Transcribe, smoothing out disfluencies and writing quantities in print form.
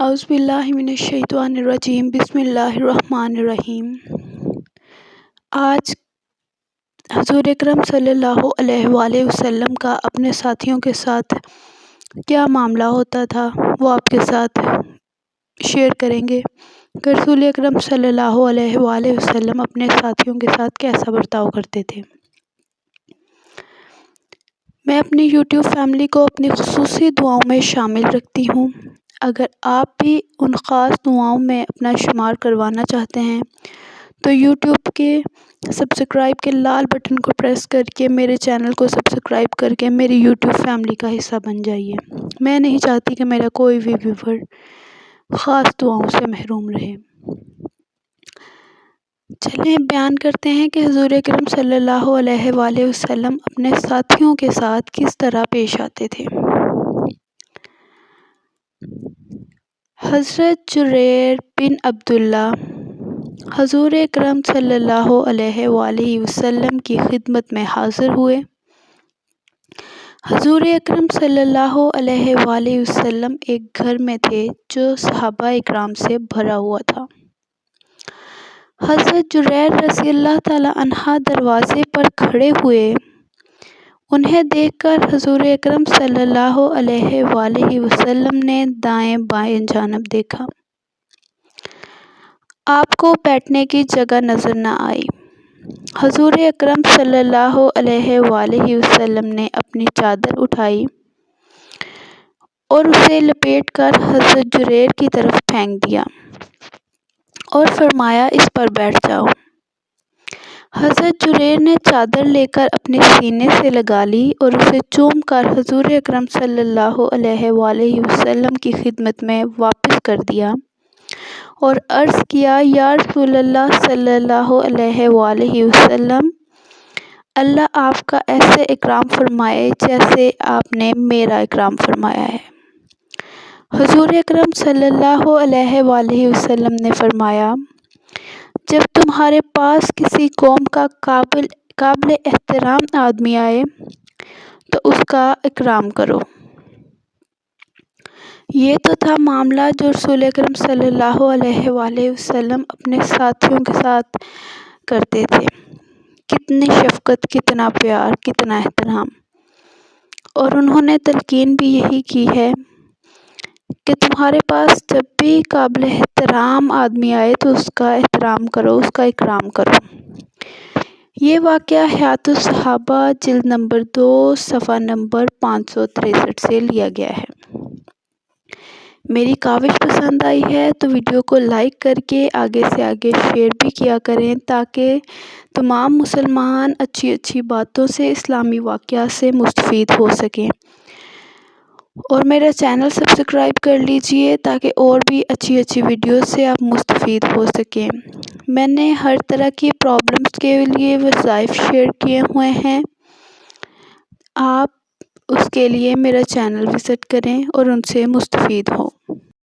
اعوذ باللہ من الشیطان الرجیم بسم اللہ الرحمن الرحیم۔ آج حضور اکرم صلی اللہ علیہ وآلہ وسلم کا اپنے ساتھیوں کے ساتھ کیا معاملہ ہوتا تھا وہ آپ کے ساتھ شیئر کریں گے کہ رسول اکرم صلی اللہ علیہ وآلہ وسلم اپنے ساتھیوں کے ساتھ کیسا برتاؤ کرتے تھے۔ میں اپنی یوٹیوب فیملی کو اپنی خصوصی دعاؤں میں شامل رکھتی ہوں۔ اگر آپ بھی ان خاص دعاؤں میں اپنا شمار کروانا چاہتے ہیں تو یوٹیوب کے سبسکرائب کے لال بٹن کو پریس کر کے میرے چینل کو سبسکرائب کر کے میری یوٹیوب فیملی کا حصہ بن جائیے۔ میں نہیں چاہتی کہ میرا کوئی بھی ویور خاص دعاؤں سے محروم رہے۔ چلیں بیان کرتے ہیں کہ حضور اکرم صلی اللہ علیہ وآلہ وسلم اپنے ساتھیوں کے ساتھ کس طرح پیش آتے تھے۔ حضرت جریر بن عبداللہ حضور اکرم صلی اللہ علیہ وآلہ وسلم کی خدمت میں حاضر ہوئے۔ حضور اکرم صلی اللہ علیہ وآلہ وسلم ایک گھر میں تھے جو صحابہ اکرام سے بھرا ہوا تھا۔ حضرت جریر رضی اللہ تعالیٰ عنہ دروازے پر کھڑے ہوئے۔ انہیں دیکھ کر حضور اکرم صلی اللہ علیہ وآلہ وسلم نے دائیں بائیں جانب دیکھا۔ آپ کو بیٹھنے کی جگہ نظر نہ آئی۔ حضور اکرم صلی اللہ علیہ وآلہ وسلم نے اپنی چادر اٹھائی اور اسے لپیٹ کر حضرت جریر کی طرف پھینک دیا اور فرمایا اس پر بیٹھ جاؤ۔ حضرت جریر نے چادر لے کر اپنے سینے سے لگا لی اور اسے چوم کر حضور اکرم صلی اللہ علیہ وآلہ وسلم کی خدمت میں واپس کر دیا اور عرض کیا یا رسول اللہ صلی اللہ علیہ وآلہ وسلم، اللہ آپ کا ایسے اکرام فرمائے جیسے آپ نے میرا اکرام فرمایا ہے۔ حضور اکرم صلی اللہ علیہ وآلہ وسلم نے فرمایا، جب تمہارے پاس کسی قوم کا قابل احترام آدمی آئے تو اس کا اکرام کرو۔ یہ تو تھا معاملہ جو رسول اکرم صلی اللہ علیہ وآلہ وسلم اپنے ساتھیوں کے ساتھ کرتے تھے۔ کتنی شفقت، کتنا پیار، کتنا احترام، اور انہوں نے تلقین بھی یہی کی ہے کہ تمہارے پاس جب بھی قابل احترام آدمی آئے تو اس کا احترام کرو، اس کا اکرام کرو۔ یہ واقعہ حیات الصحابہ جلد نمبر 2 صفحہ نمبر 563 سے لیا گیا ہے۔ میری کاوش پسند آئی ہے تو ویڈیو کو لائک کر کے آگے سے آگے شیئر بھی کیا کریں تاکہ تمام مسلمان اچھی اچھی باتوں سے، اسلامی واقعات سے مستفید ہو سکیں، اور میرا چینل سبسکرائب کر لیجئے تاکہ اور بھی اچھی اچھی ویڈیوز سے آپ مستفید ہو سکیں۔ میں نے ہر طرح کی پرابلمز کے لیے وظائف شیئر کیے ہوئے ہیں، آپ اس کے لیے میرا چینل وزٹ کریں اور ان سے مستفید ہوں۔